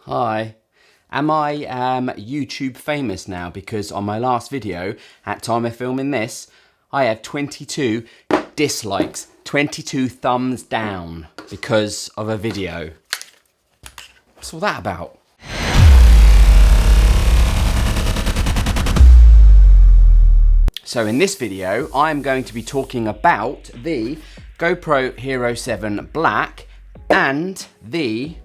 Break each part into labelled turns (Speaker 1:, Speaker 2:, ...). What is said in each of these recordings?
Speaker 1: Hi. Am I YouTube famous now? Because on my last video, at time of filming this, I have 22 dislikes, 22 thumbs down because of a video. What's all that about? So in this video, I'm going to be talking about the GoPro Hero 7 Black and the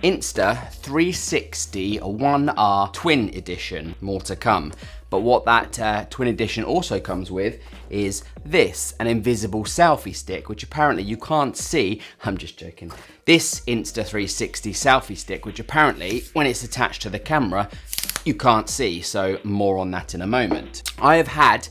Speaker 1: Insta360 1R Twin Edition, more to come. But what that Twin Edition also comes with is this, an invisible selfie stick, which apparently you can't see. I'm just joking. This Insta360 selfie stick, which apparently, when it's attached to the camera, you can't see. So more on that in a moment. I have had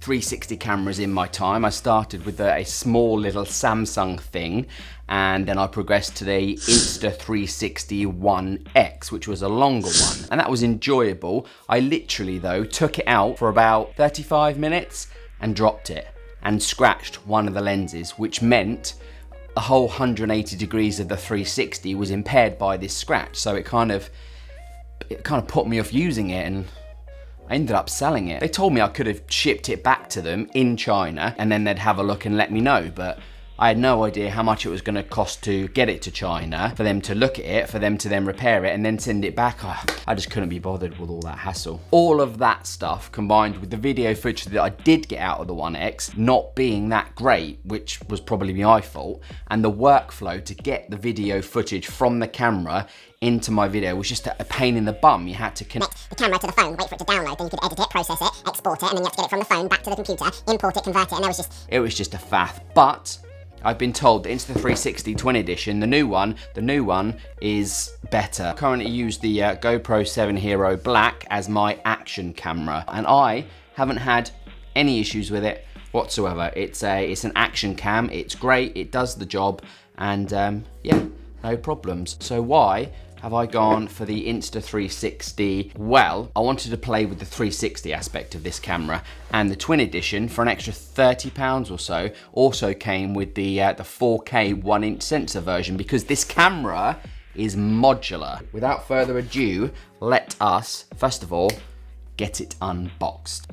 Speaker 1: 360 cameras in my time. I started with a small little Samsung thing, and then I progressed to the Insta360 1X, which was a longer one, and that was enjoyable. I literally, though, took it out for about 35 minutes and dropped it and scratched one of the lenses, which meant the whole 180 degrees of the 360 was impaired by this scratch. So it kind of put me off using it, and I ended up selling it. They told me I could have shipped it back to them in China and then they'd have a look and let me know, but I had no idea how much it was going to cost to get it to China, for them to look at it, for them to then repair it and then send it back. I just couldn't be bothered with all that hassle. All of that stuff combined with the video footage that I did get out of the 1X not being that great, which was probably my fault, and the workflow to get the video footage from the camera into my video was just a pain in the bum. You had to connect
Speaker 2: the camera to the phone, wait for it to download, then you could edit it, process it, export it, and then you have to get it from the phone back to the computer, import it, convert it, and it was just a faff. But I've been told the Insta360 Twin Edition, the new one is better. I currently use the GoPro 7 Hero Black as my action camera, and I haven't had any issues with it whatsoever. It's an action cam, it's great, it does the job, and yeah, no problems. So why have I gone for the Insta360? Well, I wanted to play with the 360 aspect of this camera, and the Twin Edition, for an extra £30 or so, also came with the 4K 1-inch sensor version, because this camera is modular. Without further ado, let us, first of all, get it unboxed.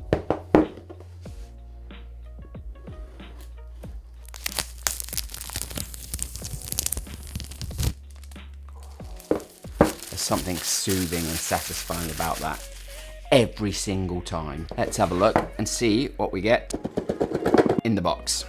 Speaker 2: Something soothing and satisfying about that every single time. Let's have a look and see what we get in the box.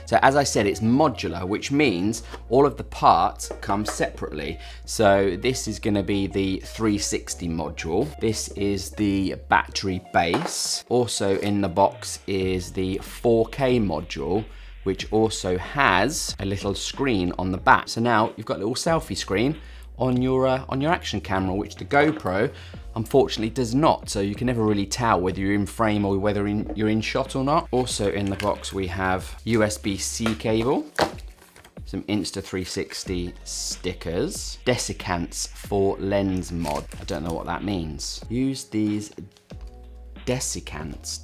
Speaker 2: So as I said, it's modular, which means all of the parts come separately. So this is going to be the 360 module. This is the battery base. Also in the box is the 4K module, which also has a little screen on the back. So now you've got a little selfie screen on your action camera, which the GoPro unfortunately does not, so you can never really tell whether you're in frame or whether you're in shot or not. Also in the box we have USB-C cable, some Insta360 stickers, desiccants for lens mod. I don't know what that means. Use these desiccants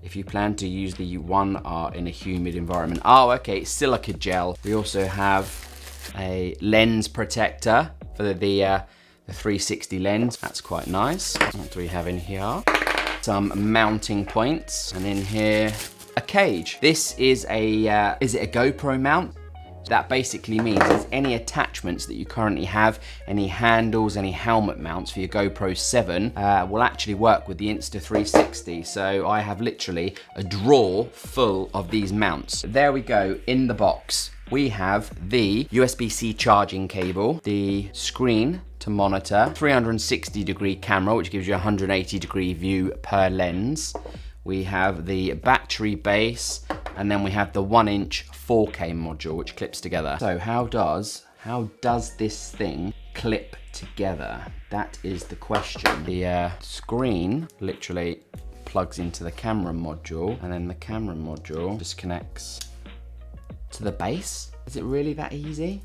Speaker 2: if you plan to use the 1R in a humid environment. Oh, okay, it's silica gel. We also have a lens protector for the 360 lens. That's quite nice. What do we have in here? Some mounting points, and in here a cage. This is is it a GoPro mount? That basically means is any attachments that you currently have, any handles, any helmet mounts for your GoPro 7 will actually work with the Insta360. So I have literally a drawer full of these mounts. There we go, in the box. We have the USB-C charging cable, the screen to monitor, 360 degree camera, which gives you a 180 degree view per lens. We have the battery base, and then we have the 1-inch 4K module, which clips together. So how does this thing clip together? That is the question. The screen literally plugs into the camera module, and then the camera module disconnects to the base. Is it really that easy?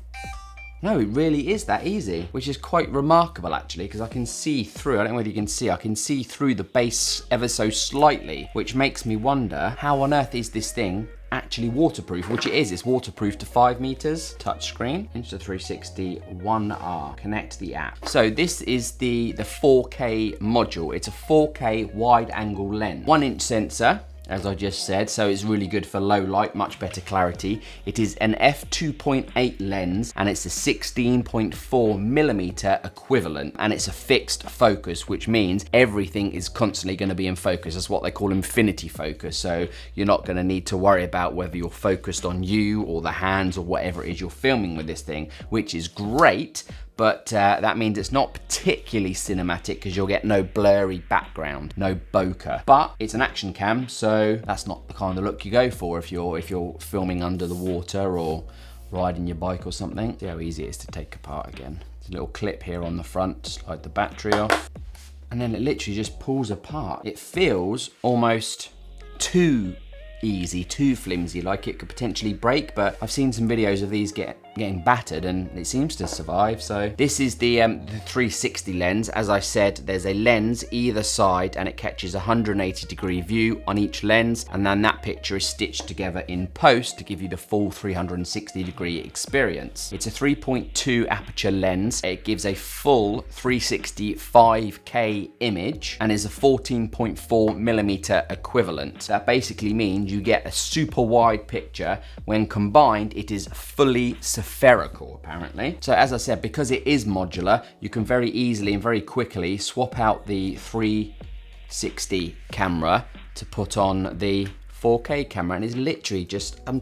Speaker 2: No, it really is that easy, which is quite remarkable actually, because I can see through, I don't know whether you can see, I can see through the base ever so slightly, which makes me wonder how on earth is this thing
Speaker 1: actually waterproof, which it is. It's waterproof to 5 meters. Touchscreen, Insta360 1R. Connect the app. So this is the 4K module. It's a 4K wide angle lens. 1-inch sensor, as I just said, so it's really good for low light, much better clarity. It is an f2.8 lens and it's a 16.4mm equivalent, and it's a fixed focus, which means everything is constantly going to be in focus. That's what they call infinity focus, so you're not going to need to worry about whether you're focused on you or the hands or whatever it is you're filming with this thing, which is great. But that means it's not particularly cinematic because you'll get no blurry background, no bokeh. But it's an action cam, so that's not the kind of look you go for if you're filming under the water or riding your bike or something. See how easy it is to take apart again. There's a little clip here on the front, slide the battery off, and then it literally just pulls apart. It feels almost too easy, too flimsy, like it could potentially break, but I've seen some videos of these getting battered and it seems to survive. So this is the 360 lens. As I said, there's a lens either side and it catches 180-degree view on each lens, and then that picture is stitched together in post to give you the full 360-degree experience. It's a 3.2 aperture lens. It gives a full 360 5K image and is a 14.4mm equivalent. That basically means you get a super wide picture. When combined, it is fully spherical, apparently. So as I said, because it is modular, you can very easily and very quickly swap out the 360 camera to put on the 4K camera, and it's literally just, I'm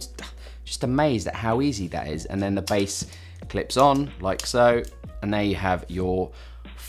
Speaker 1: just amazed at how easy that is. And then the base clips on like so, and there you have your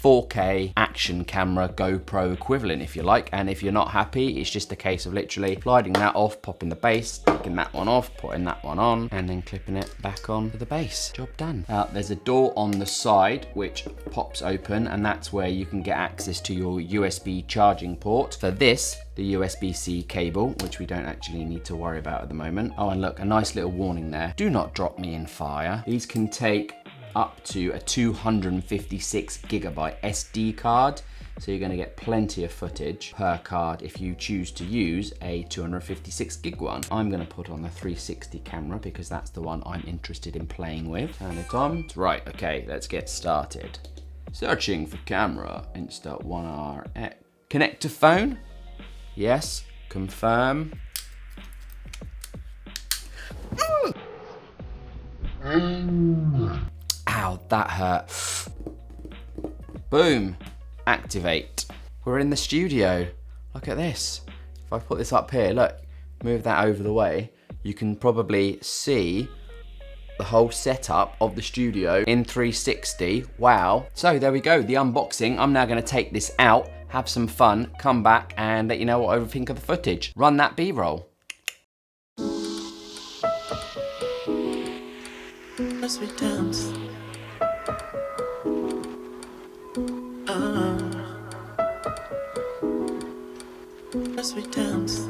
Speaker 1: 4K action camera GoPro equivalent, if you like. And if you're not happy, it's just a case of literally sliding that off, popping the base, taking that one off, putting that one on, and then clipping it back on to the base. Job done. There's a door on the side which pops open, and that's where you can get access to your USB charging port. For this, the USB-C cable, which we don't actually need to worry about at the moment. Oh, and look, a nice little warning there. Do not drop me in fire. These can take up to a 256 gigabyte SD card. So you're gonna get plenty of footage per card if you choose to use a 256 gig one. I'm gonna put on the 360 camera because that's the one I'm interested in playing with. Turn it on. Right, okay, let's get started. Searching for camera, Insta1R. Connect to phone. Yes, confirm. Ow, that hurt. Boom, activate. We're in the studio. Look at this. If I put this up here, look, move that over the way, you can probably see the whole setup of the studio in 360. Wow. So there we go, the unboxing. I'm now gonna take this out, have some fun, come back and let you know what I think of the footage. Run that B-roll.
Speaker 3: As we dance, as we dance,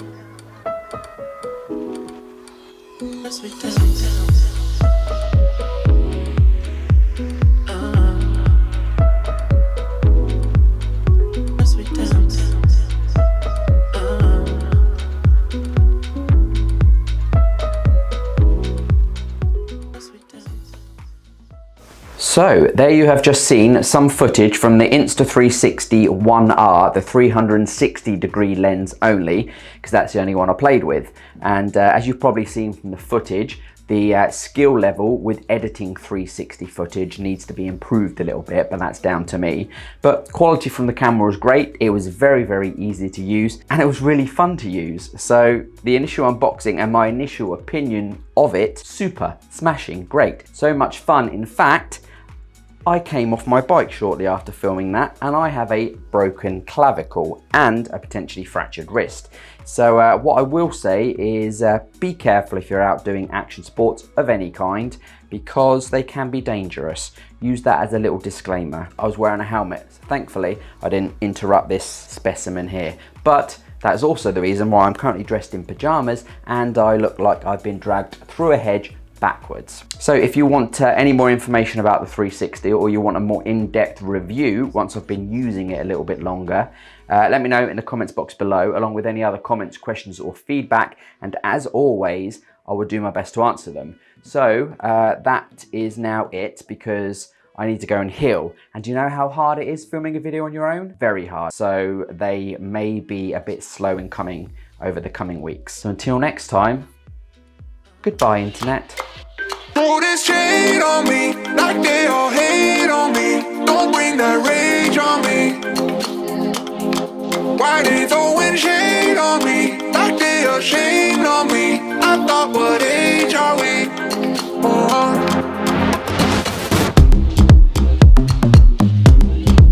Speaker 3: as we dance.
Speaker 1: So there you have just seen some footage from the Insta360 1R, the 360-degree lens only, because that's the only one I played with. And as you've probably seen from the footage, the skill level with editing 360 footage needs to be improved a little bit, but that's down to me. But quality from the camera was great. It was very, very easy to use, and it was really fun to use. So the initial unboxing and my initial opinion of it, super, smashing, great. So much fun. In fact, I came off my bike shortly after filming that, and I have a broken clavicle and a potentially fractured wrist. So what I will say is be careful if you're out doing action sports of any kind, because they can be dangerous. Use that as a little disclaimer. I was wearing a helmet, so thankfully I didn't interrupt this specimen here. But that is also the reason why I'm currently dressed in pajamas and I look like I've been dragged through a hedge backwards. So if you want any more information about the 360 or you want a more in-depth review once I've been using it a little bit longer, let me know in the comments box below, along with any other comments, questions or feedback, and as always I will do my best to answer them. So that is now it, because I need to go and heal. And do you know how hard it is filming a video on your own? Very hard. So they may be a bit slow in coming over the coming weeks. So until next time, goodbye internet.
Speaker 4: Throw this shade on me, like they all hate on me. Don't bring that rage on me. Why they throwing shade on me, like they ashamed on me? I thought what it